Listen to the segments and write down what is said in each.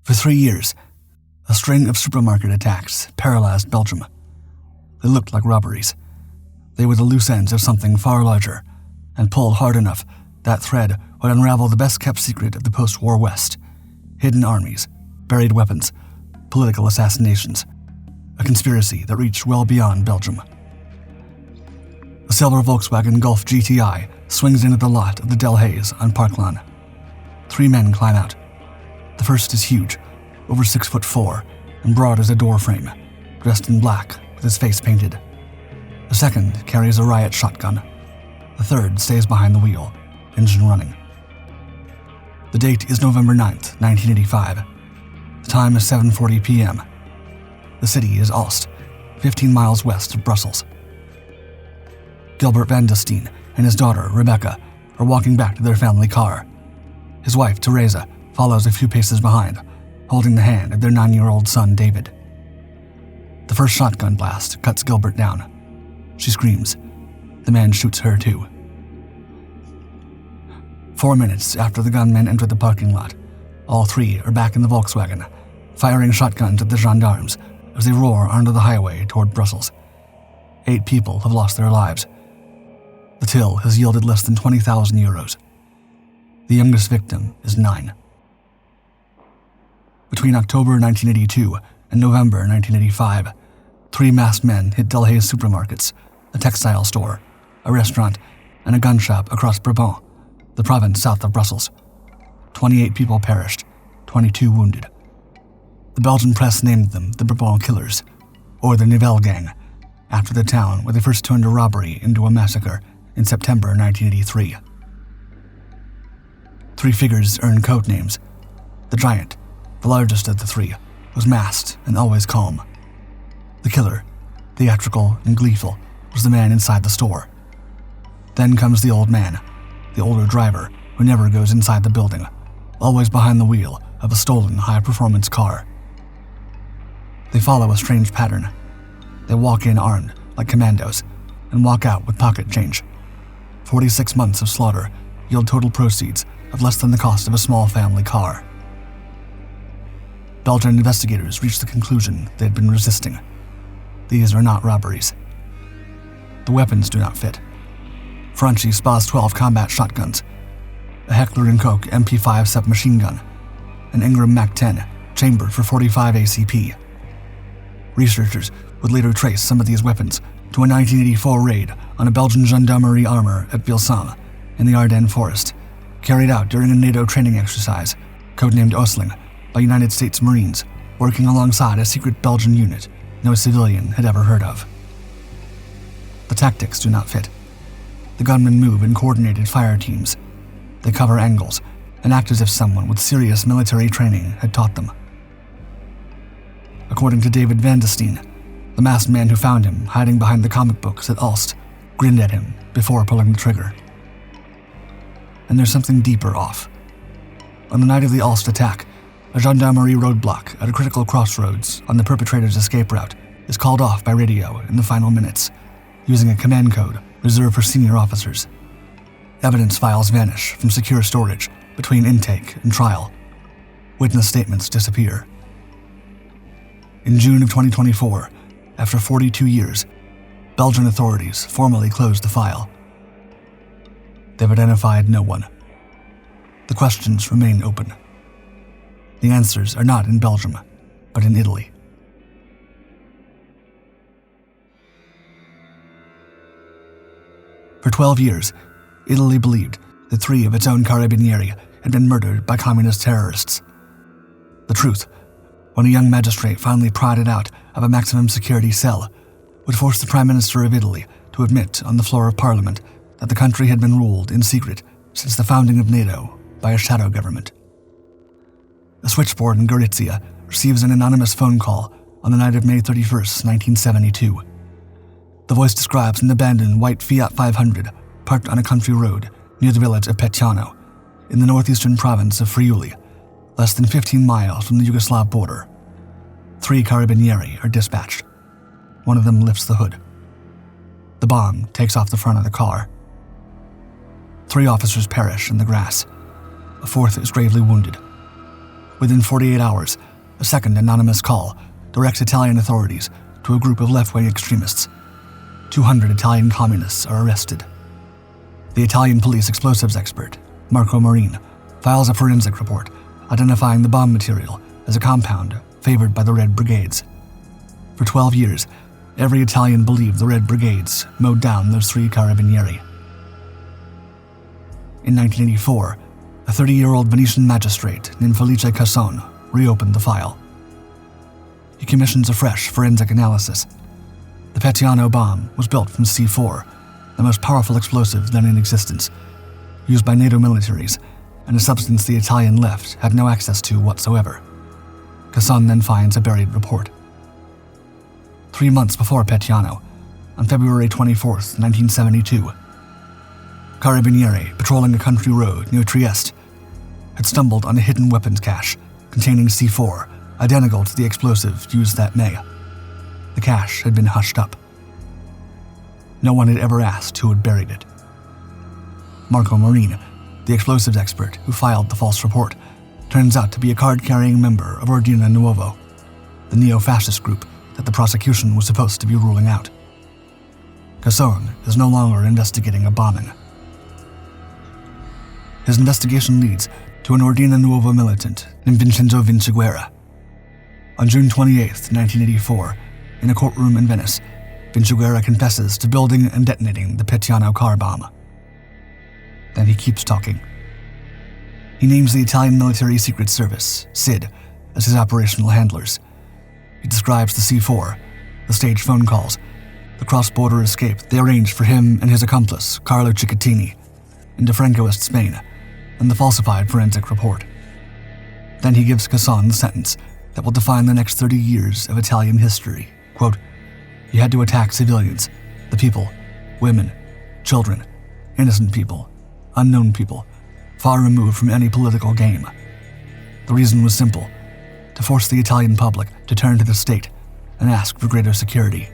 For 3 years, a string of supermarket attacks paralyzed Belgium. They looked like robberies. They were the loose ends of something far larger, and pulled hard enough, that thread would unravel the best-kept secret of the post-war West: hidden armies, buried weapons, political assassinations, a conspiracy that reached well beyond Belgium. A silver Volkswagen Golf GTI swings into the lot of the Delhaize on Park Lawn. 3 men climb out. The first is huge, over 6'4", and broad as a door frame, dressed in black with his face painted. The second carries a riot shotgun. The third stays behind the wheel, engine running. The date is November 9th, 1985. The time is 7:40 p.m. The city is Aalst, 15 miles west of Brussels. Gilbert van de Steen and his daughter, Rebecca, are walking back to their family car. His wife, Teresa, follows a few paces behind, holding the hand of their 9-year-old son, David. The first shotgun blast cuts Gilbert down. She screams. The man shoots her too. 4 minutes after the gunmen enter the parking lot, all 3 are back in the Volkswagen, firing shotguns at the gendarmes as they roar onto the highway toward Brussels. 8 people have lost their lives. The till has yielded less than 20,000 euros. The youngest victim is 9. Between October 1982 and November 1985, 3 masked men hit Delhaize supermarkets, a textile store, a restaurant, and a gun shop across Brabant, the province south of Brussels. 28 people perished, 22 wounded. The Belgian press named them the Brabant Killers, or the Nivelle Gang, after the town where they first turned a robbery into a massacre in September 1983. 3 figures earned code names. The giant, the largest of the 3, was masked and always calm. The killer, theatrical and gleeful, was the man inside the store. Then comes the old man, the older driver who never goes inside the building, always behind the wheel of a stolen high-performance car. They follow a strange pattern. They walk in armed, like commandos, and walk out with pocket change. 46 months of slaughter yield total proceeds of less than the cost of a small family car. Belgian investigators reached the conclusion they had been resisting. These are not robberies. The weapons do not fit. Franchi SPAS 12 combat shotguns, a Heckler & Koch MP5 submachine gun, an Ingram MAC-10 chambered for 45 ACP. Researchers would later trace some of these weapons to a 1984 raid on a Belgian gendarmerie armor at Vilsang in the Ardennes forest, carried out during a NATO training exercise, codenamed Osling, by United States Marines, working alongside a secret Belgian unit no civilian had ever heard of. The tactics do not fit. The gunmen move in coordinated fire teams. They cover angles and act as if someone with serious military training had taught them. According to David van de Steen, the masked man who found him hiding behind the comic books at Aalst grinned at him before pulling the trigger. And there's something deeper off. On the night of the Aalst attack, a gendarmerie roadblock at a critical crossroads on the perpetrator's escape route is called off by radio in the final minutes, using a command code reserved for senior officers. Evidence files vanish from secure storage between intake and trial. Witness statements disappear. In June of 2024, after 42 years, Belgian authorities formally closed the file. They've identified no one. The questions remain open. The answers are not in Belgium, but in Italy. For 12 years, Italy believed that 3 of its own carabinieri had been murdered by communist terrorists. The truth, when a young magistrate finally pried it out of a maximum security cell, would force the Prime Minister of Italy to admit on the floor of Parliament that the country had been ruled in secret since the founding of NATO by a shadow government. A switchboard in Gorizia receives an anonymous phone call on the night of May 31st, 1972. The voice describes an abandoned white Fiat 500 parked on a country road near the village of Petjano, in the northeastern province of Friuli, less than 15 miles from the Yugoslav border. 3 carabinieri are dispatched. One of them lifts the hood. The bomb takes off the front of the car. 3 officers perish in the grass. A 4th is gravely wounded. Within 48 hours, a second anonymous call directs Italian authorities to a group of left-wing extremists. 200 Italian communists are arrested. The Italian police explosives expert, Marco Marin, files a forensic report identifying the bomb material as a compound favored by the Red Brigades. For 12 years, every Italian believed the Red Brigades mowed down those 3 carabinieri. In 1984, a 30-year-old Venetian magistrate named Felice Casson reopened the file. He commissions a fresh forensic analysis. The Petiano bomb was built from C4, the most powerful explosive then in existence, used by NATO militaries, and a substance the Italian left had no access to whatsoever. Casson then finds a buried report. 3 months before Petiano, on February 24, 1972, Carabinieri, patrolling a country road near Trieste, had stumbled on a hidden weapons cache containing C4, identical to the explosive used that May. The cache had been hushed up. No one had ever asked who had buried it. Marco Marin, the explosives expert who filed the false report, turns out to be a card-carrying member of Ordine Nuovo, the neo-fascist group that the prosecution was supposed to be ruling out. Casson is no longer investigating a bombing. His investigation leads to an Ordine Nuovo militant named Vincenzo Vinciguerra. On June 28, 1984, in a courtroom in Venice, Vinciguerra confesses to building and detonating the Petiano car bomb. Then he keeps talking. He names the Italian Military Secret Service, SID, as his operational handlers. He describes the C4, the staged phone calls, the cross-border escape they arranged for him and his accomplice, Carlo Cicottini, into Francoist Spain, and the falsified forensic report. Then he gives Casson the sentence that will define the next 30 years of Italian history. Quote, "You had to attack civilians, the people, women, children, innocent people, unknown people, far removed from any political game. The reason was simple, to force the Italian public to turn to the state and ask for greater security."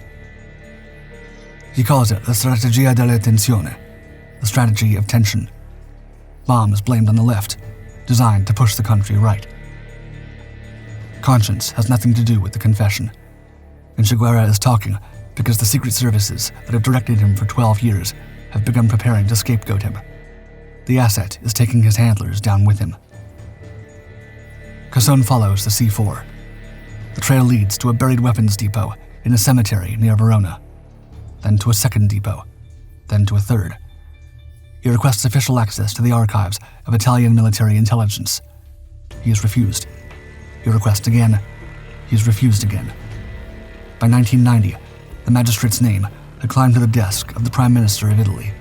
He calls it the strategia della tensione, the strategy of tension. Bombs blamed on the left, designed to push the country right. Conscience has nothing to do with the confession. Vinciguerra is talking because the secret services that have directed him for 12 years have begun preparing to scapegoat him. The asset is taking his handlers down with him. Casson follows the C4. The trail leads to a buried weapons depot in a cemetery near Verona, then to a second depot, then to a third. He requests official access to the archives of Italian military intelligence. He is refused. He requests again. He is refused again. By 1990, the magistrate's name had climbed to the desk of the Prime Minister of Italy.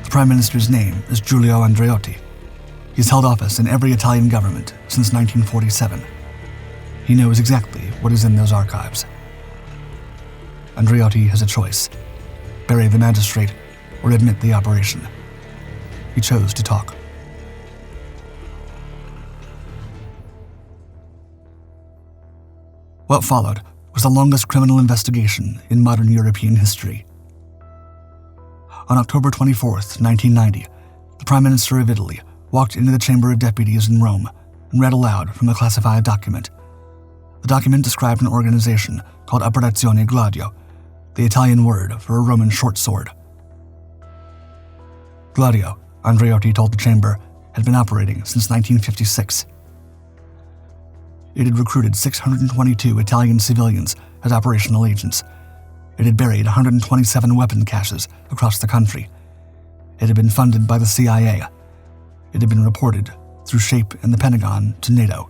The Prime Minister's name is Giulio Andreotti. He's held office in every Italian government since 1947. He knows exactly what is in those archives. Andreotti has a choice: bury the magistrate or admit the operation. He chose to talk. What followed was the longest criminal investigation in modern European history. On October 24, 1990, the Prime Minister of Italy walked into the Chamber of Deputies in Rome and read aloud from a classified document. The document described an organization called Operation Gladio, the Italian word for a Roman short sword. Gladio, Andreotti told the chamber, had been operating since 1956. It had recruited 622 Italian civilians as operational agents. It had buried 127 weapon caches across the country. It had been funded by the CIA. It had been reported through SHAPE and the Pentagon to NATO.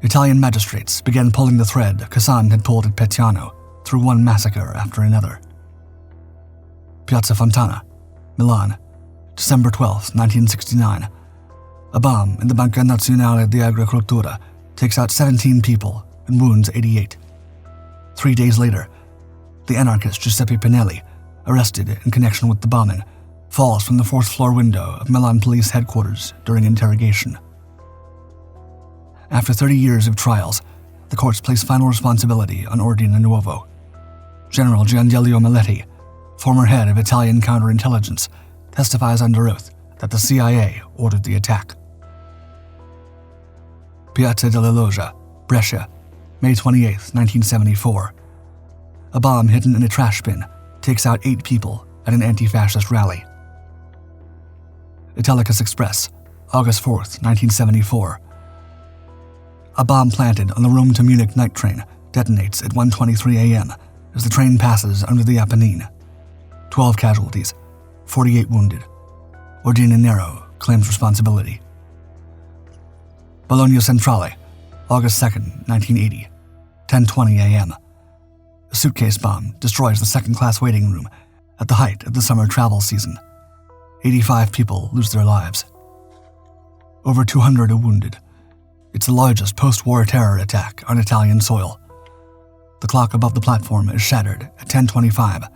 Italian magistrates began pulling the thread Casson had pulled at Petiano through one massacre after another. Piazza Fontana, Milan, December 12, 1969. A bomb in the Banca Nazionale di Agricoltura takes out 17 people and wounds 88. 3 days later, the anarchist Giuseppe Pinelli, arrested in connection with the bombing, falls from the 4th-floor window of Milan Police Headquarters during interrogation. After 30 years of trials, the courts place final responsibility on Ordine Nuovo. General Giandelio Meletti, former head of Italian counterintelligence, testifies under oath that the CIA ordered the attack. Piazza della Loggia, Brescia, May 28, 1974. A bomb hidden in a trash bin takes out 8 people at an anti-fascist rally. Italicus Express, August 4, 1974. A bomb planted on the Rome to Munich night train detonates at 1:23 a.m. as the train passes under the Apennine. 12 casualties, 48 wounded. Ordine Nero claims responsibility. Bologna Centrale, August 2, 1980, 10:20 a.m. A suitcase bomb destroys the second-class waiting room at the height of the summer travel season. 85 people lose their lives. Over 200 are wounded. It's the largest post-war terror attack on Italian soil. The clock above the platform is shattered at 10:25,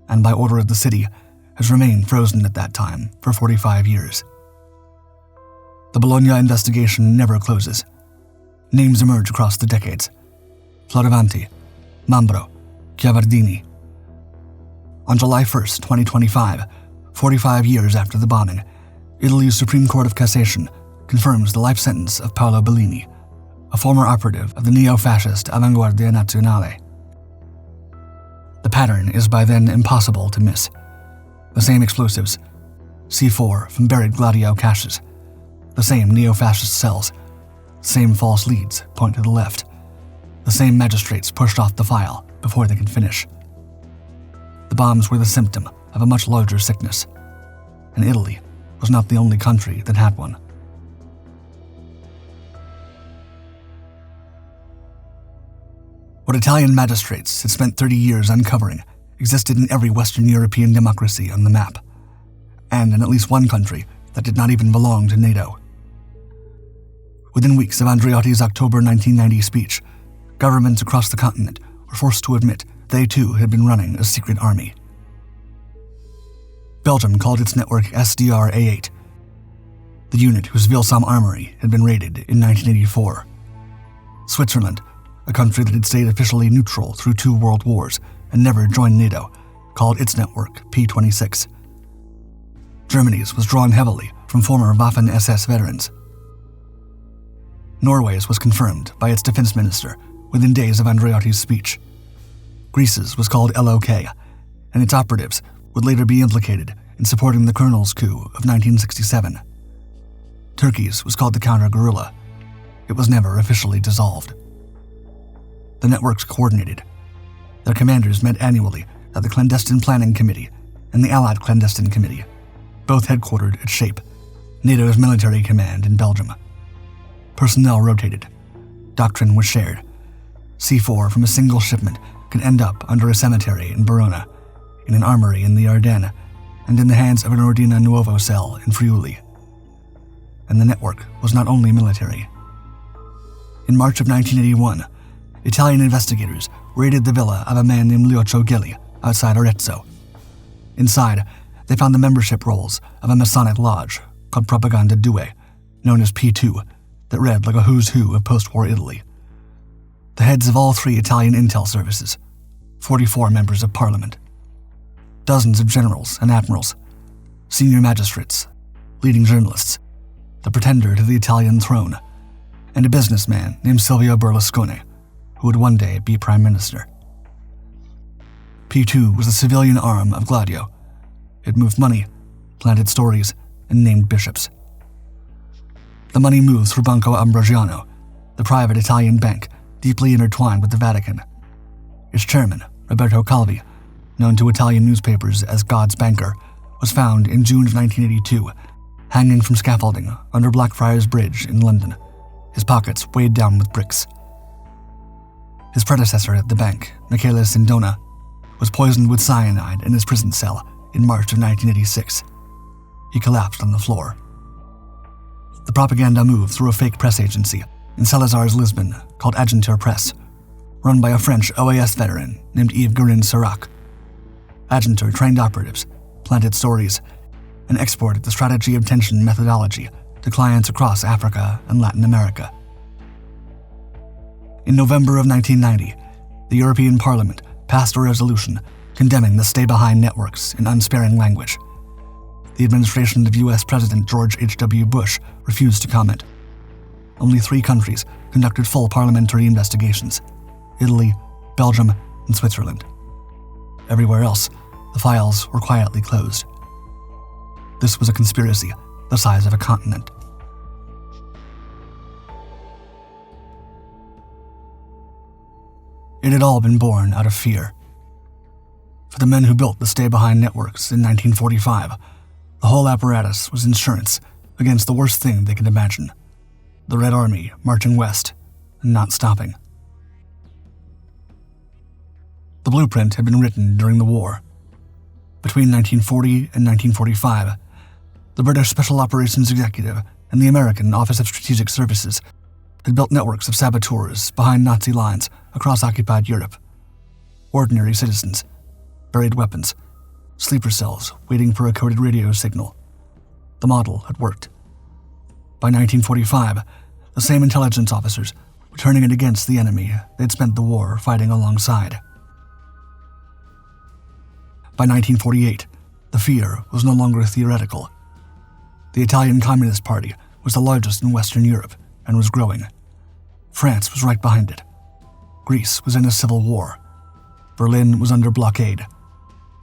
and by order of the city, has remained frozen at that time for 45 years. The Bologna investigation never closes. Names emerge across the decades. Floravanti, Mambro, Chiavardini. On July 1, 2025, 45 years after the bombing, Italy's Supreme Court of Cassation confirms the life sentence of Paolo Bellini, a former operative of the neo-fascist Avanguardia Nazionale. The pattern is by then impossible to miss. The same explosives, C4 from buried Gladio caches, the same neo-fascist cells, same false leads point to the left, the same magistrates pushed off the file before they could finish. The bombs were the symptom of a much larger sickness, and Italy was not the only country that had one. What Italian magistrates had spent 30 years uncovering existed in every Western European democracy on the map, and in at least one country that did not even belong to NATO. Within weeks of Andreotti's October 1990 speech, governments across the continent were forced to admit they too had been running a secret army. Belgium called its network SDR-A8, the unit whose Vilsam armory had been raided in 1984. Switzerland, a country that had stayed officially neutral through 2 world wars and never joined NATO, called its network P26. Germany's was drawn heavily from former Waffen-SS veterans. Norway's was confirmed by its defense minister within days of Andreotti's speech. Greece's was called LOK, and its operatives would later be implicated in supporting the colonel's coup of 1967. Turkey's was called the counter-guerrilla. It was never officially dissolved. The networks coordinated. Their commanders met annually at the Clandestine Planning Committee and the Allied Clandestine Committee, both headquartered at SHAPE, NATO's military command in Belgium. Personnel rotated. Doctrine was shared. C4 from a single shipment could end up under a cemetery in Verona, in an armory in the Ardennes, and in the hands of an Ordine Nuovo cell in Friuli. And the network was not only military. In March of 1981, Italian investigators raided the villa of a man named Lucio Gelli outside Arezzo. Inside, they found the membership rolls of a Masonic lodge called Propaganda Due, known as P2, that read like a who's who of post-war Italy. The heads of all 3 Italian intel services, 44 members of parliament, dozens of generals and admirals, senior magistrates, leading journalists, the pretender to the Italian throne, and a businessman named Silvio Berlusconi, who would one day be prime minister. P2 was the civilian arm of Gladio. It moved money, planted stories, and named bishops. The money moved through Banco Ambrosiano, the private Italian bank deeply intertwined with the Vatican. Its chairman, Roberto Calvi, known to Italian newspapers as God's banker, was found in June of 1982, hanging from scaffolding under Blackfriars Bridge in London, his pockets weighed down with bricks. His predecessor at the bank, Michele Sindona, was poisoned with cyanide in his prison cell in March of 1986. He collapsed on the floor. The propaganda moved through a fake press agency in Salazar's Lisbon called Agentur Press, run by a French OAS veteran named Yves Guérin-Serac. Agentur trained operatives, planted stories, and exported the strategy of tension methodology to clients across Africa and Latin America. In November of 1990, the European Parliament passed a resolution condemning the stay-behind networks in unsparing language. The administration of U.S. President George H.W. Bush refused to comment. Only 3 countries conducted full parliamentary investigations: Italy, Belgium, and Switzerland. Everywhere else, the files were quietly closed. This was a conspiracy the size of a continent. It had all been born out of fear. For the men who built the stay-behind networks in 1945, the whole apparatus was insurance against the worst thing they could imagine: the Red Army marching west and not stopping. The blueprint had been written during the war. Between 1940 and 1945, the British Special Operations Executive and the American Office of Strategic Services had built networks of saboteurs behind Nazi lines across occupied Europe. Ordinary citizens, buried weapons, sleeper cells waiting for a coded radio signal. The model had worked. By 1945, the same intelligence officers were turning it against the enemy they'd spent the war fighting alongside. By 1948, the fear was no longer theoretical. The Italian Communist Party was the largest in Western Europe and was growing. France was right behind it. Greece was in a civil war. Berlin was under blockade.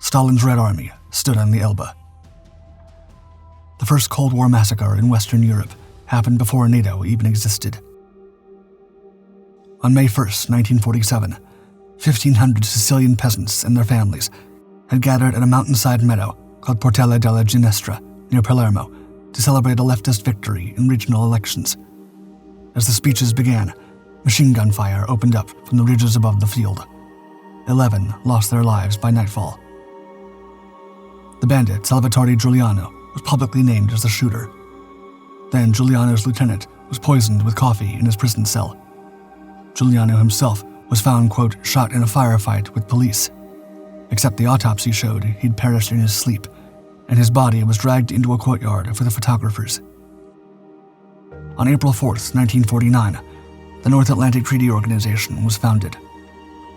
Stalin's Red Army stood on the Elbe. The first Cold War massacre in Western Europe happened before NATO even existed. On May 1st, 1947, 1,500 Sicilian peasants and their families had gathered at a mountainside meadow called Portella della Ginestra near Palermo to celebrate a leftist victory in regional elections. As the speeches began, machine gun fire opened up from the ridges above the field. 11 lost their lives by nightfall. The bandit Salvatore Giuliano was publicly named as the shooter. Then Giuliano's lieutenant was poisoned with coffee in his prison cell. Giuliano himself was found, quote, shot in a firefight with police. Except the autopsy showed he'd perished in his sleep, and his body was dragged into a courtyard for the photographers. On April 4th, 1949, the North Atlantic Treaty Organization was founded.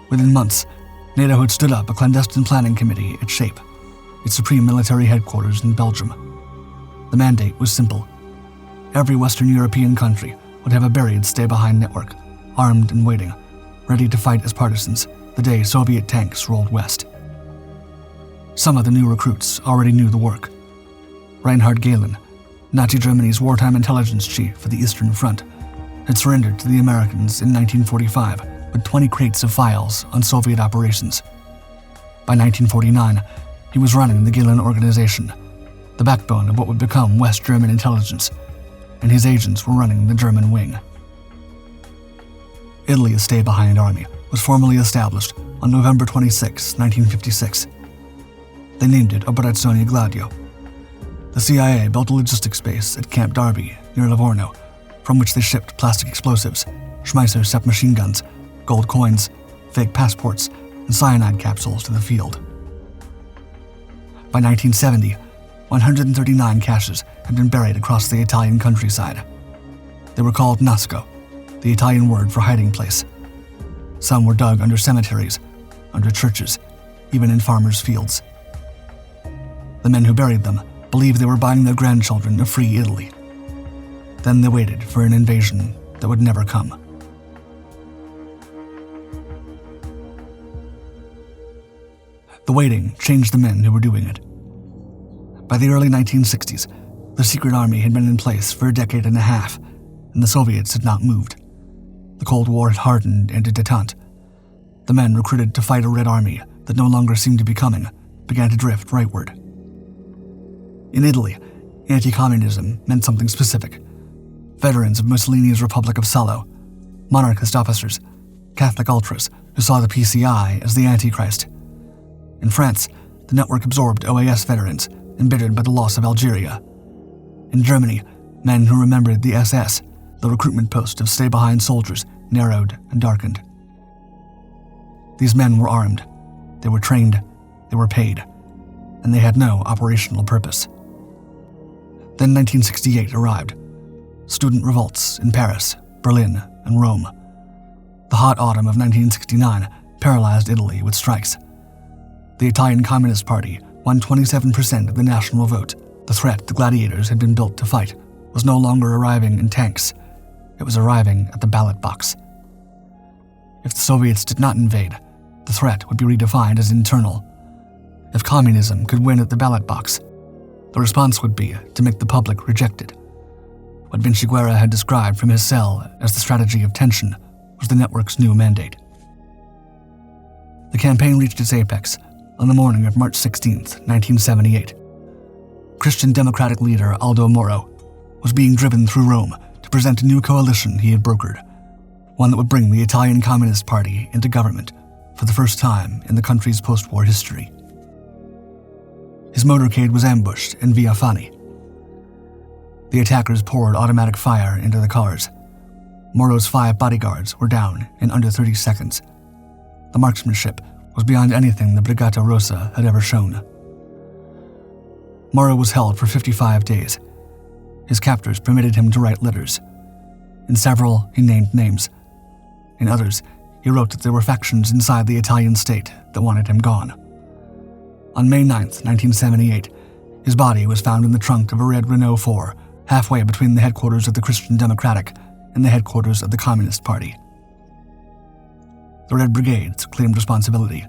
Within months, NATO had stood up a clandestine planning committee at SHAPE, its supreme military headquarters in Belgium. The mandate was simple. Every Western European country would have a buried stay-behind network, armed and waiting, ready to fight as partisans the day Soviet tanks rolled west. Some of the new recruits already knew the work. Reinhard Gehlen, Nazi Germany's wartime intelligence chief for the Eastern Front, had surrendered to the Americans in 1945 with 20 crates of files on Soviet operations. By 1949, he was running the Gehlen organization, the backbone of what would become West German intelligence, and his agents were running the German wing. Italy's stay-behind army was formally established on November 26, 1956. They named it Operation Gladio. The CIA built a logistics base at Camp Darby, near Livorno, from which they shipped plastic explosives, Schmeisser submachine guns, gold coins, fake passports, and cyanide capsules to the field. By 1970, 139 caches had been buried across the Italian countryside. They were called nasco, the Italian word for hiding place. Some were dug under cemeteries, under churches, even in farmers' fields. The men who buried them believed they were buying their grandchildren a free Italy. Then they waited for an invasion that would never come. The waiting changed the men who were doing it. By the early 1960s, the secret army had been in place for a decade and a half, and the Soviets had not moved. The Cold War had hardened into détente. The men recruited to fight a Red Army that no longer seemed to be coming began to drift rightward. In Italy, anti-communism meant something specific. Veterans of Mussolini's Republic of Salo, monarchist officers, Catholic ultras who saw the PCI as the Antichrist. In France, the network absorbed OAS veterans embittered by the loss of Algeria. In Germany, men who remembered the SS, the recruitment post of stay-behind soldiers, narrowed and darkened. These men were armed, they were trained, they were paid, and they had no operational purpose. Then 1968 arrived. Student revolts in Paris, Berlin, and Rome. The hot autumn of 1969 paralyzed Italy with strikes. The Italian Communist Party won 27% of the national vote The threat the gladiators had been built to fight was no longer arriving in tanks. It was arriving at the ballot box. If the Soviets did not invade, the threat would be redefined as internal. If communism could win at the ballot box, the response would be to make the public reject it. What Vinci Guerra had described from his cell as the strategy of tension was the network's new mandate. The campaign reached its apex on the morning of March 16, 1978. Christian Democratic leader Aldo Moro was being driven through Rome to present a new coalition he had brokered, one that would bring the Italian Communist Party into government for the first time in the country's post-war history. His motorcade was ambushed in Via Fani. The attackers poured automatic fire into the cars. Moro's 5 bodyguards were down in under 30 seconds. The marksmanship was beyond anything the Brigata Rossa had ever shown. Moro was held for 55 days. His captors permitted him to write letters. In several, he named names. In others, he wrote that there were factions inside the Italian state that wanted him gone. On May 9, 1978, his body was found in the trunk of a red Renault 4, halfway between the headquarters of the Christian Democratic and the headquarters of the Communist Party. The Red Brigades claimed responsibility.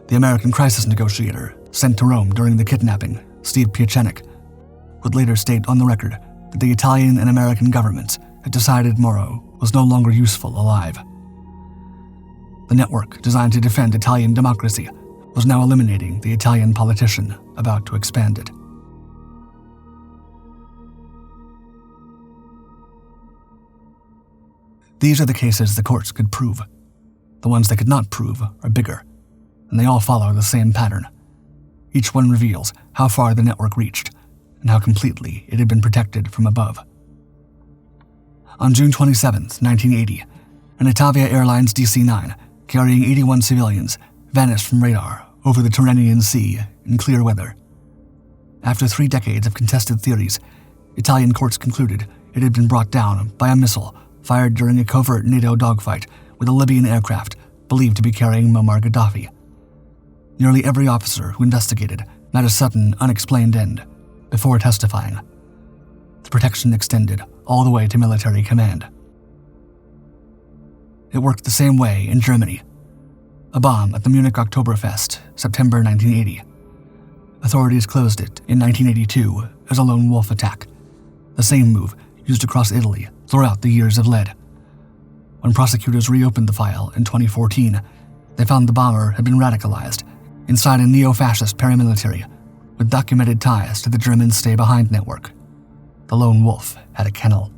The American crisis negotiator sent to Rome during the kidnapping, Steve Piacenik, would later state on the record that the Italian and American governments had decided Moro was no longer useful alive. The network designed to defend Italian democracy was now eliminating the Italian politician about to expand it. These are the cases the courts could prove. The ones they could not prove are bigger, and they all follow the same pattern. Each one reveals how far the network reached and how completely it had been protected from above. On June 27, 1980, an Itavia Airlines DC-9 carrying 81 civilians vanished from radar over the Tyrrhenian Sea in clear weather. After 3 decades of contested theories, Italian courts concluded it had been brought down by a missile fired during a covert NATO dogfight with a Libyan aircraft believed to be carrying Muammar Gaddafi. Nearly every officer who investigated met a sudden, unexplained end before testifying. The protection extended all the way to military command. It worked the same way in Germany. A bomb at the Munich Oktoberfest, September 1980. Authorities closed it in 1982 as a lone wolf attack, the same move used across Italy throughout the years of lead. When prosecutors reopened the file in 2014, they found the bomber had been radicalized inside a neo-fascist paramilitary with documented ties to the German Stay Behind network. The lone wolf had a kennel.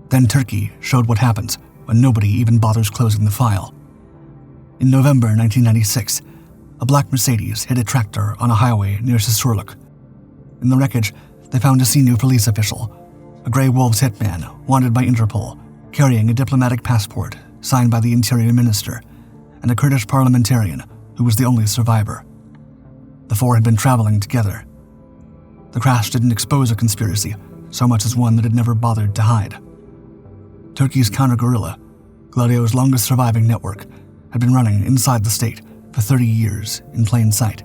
Then Turkey showed what happens when nobody even bothers closing the file. In November 1996, a black Mercedes hit a tractor on a highway near Susurluk. In the wreckage, they found a senior police official, a Grey Wolves hitman wanted by Interpol, carrying a diplomatic passport signed by the Interior Minister, and a Kurdish parliamentarian who was the only survivor. The 4 had been traveling together. The crash didn't expose a conspiracy so much as one that had never bothered to hide. Turkey's counter-guerrilla, Gladio's longest surviving network, had been running inside the state for 30 years in plain sight.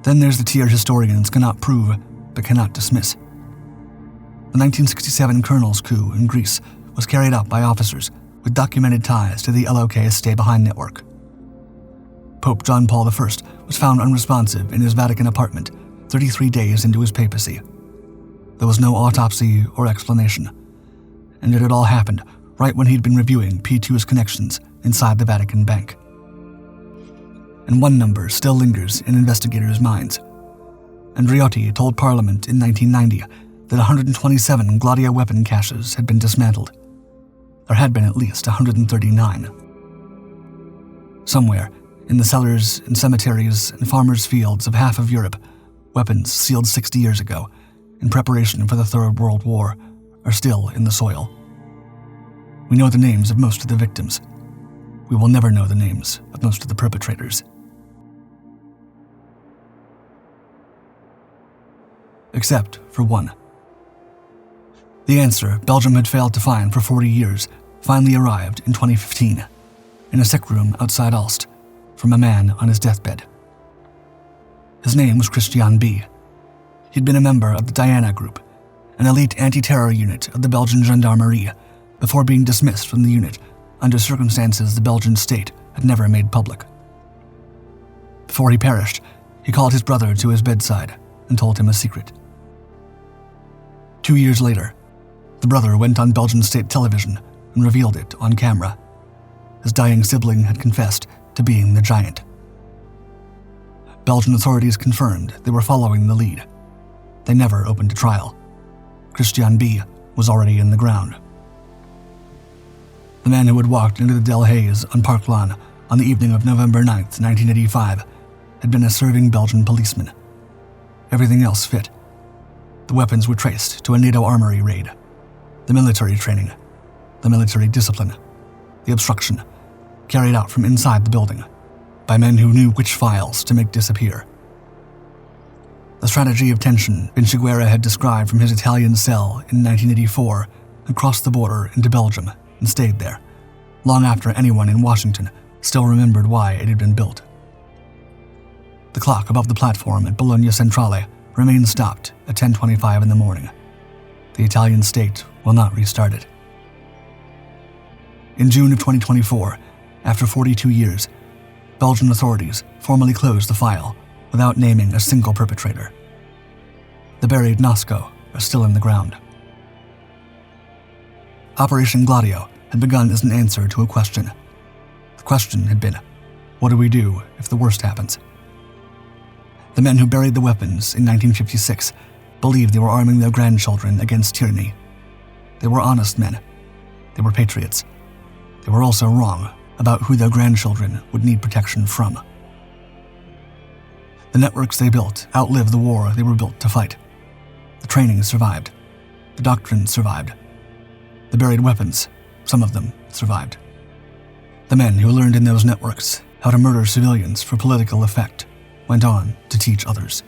Then there's the tier historians cannot prove but cannot dismiss. The 1967 colonel's coup in Greece was carried out by officers with documented ties to the LOK Stay Behind network. Pope John Paul I was found unresponsive in his Vatican apartment 33 days into his papacy. There was no autopsy or explanation, and it had all happened right when he'd been reviewing P2's connections inside the Vatican Bank. And one number still lingers in investigators' minds. Andreotti told Parliament in 1990 that 127 Gladio weapon caches had been dismantled. There had been at least 139. Somewhere, in the cellars and cemeteries and farmers' fields of half of Europe, weapons sealed 60 years ago, in preparation for the Third World War, are still in the soil. We know the names of most of the victims. We will never know the names of most of the perpetrators. Except for one. The answer Belgium had failed to find for 40 years finally arrived in 2015, in a sick room outside Ulst, from a man on his deathbed. His name was Christian B. He'd been a member of the Diana Group, an elite anti-terror unit of the Belgian Gendarmerie, before being dismissed from the unit under circumstances the Belgian state had never made public. Before he perished, he called his brother to his bedside and told him a secret. 2 years later, the brother went on Belgian state television and revealed it on camera. His dying sibling had confessed to being the giant. Belgian authorities confirmed they were following the lead. They never opened a trial. Christian B. was already in the ground. The man who had walked into the Del Hayes on Park Lawn on the evening of November 9th, 1985, had been a serving Belgian policeman. Everything else fit. The weapons were traced to a NATO armory raid. The military training, the military discipline, the obstruction, carried out from inside the building by men who knew which files to make disappear. The strategy of tension Vinciguerra had described from his Italian cell in 1984 had crossed the border into Belgium and stayed there, long after anyone in Washington still remembered why it had been built. The clock above the platform at Bologna Centrale remained stopped at 10:25 in the morning. The Italian state will not restart it. In June of 2024, after 42 years, Belgian authorities formally closed the file without naming a single perpetrator. The buried Nasco are still in the ground. Operation Gladio had begun as an answer to a question. The question had been, what do we do if the worst happens? The men who buried the weapons in 1956 believed they were arming their grandchildren against tyranny. They were honest men. They were patriots. They were also wrong about who their grandchildren would need protection from. The networks they built outlived the war they were built to fight. The training survived. The doctrine survived. The buried weapons, some of them, survived. The men who learned in those networks how to murder civilians for political effect went on to teach others.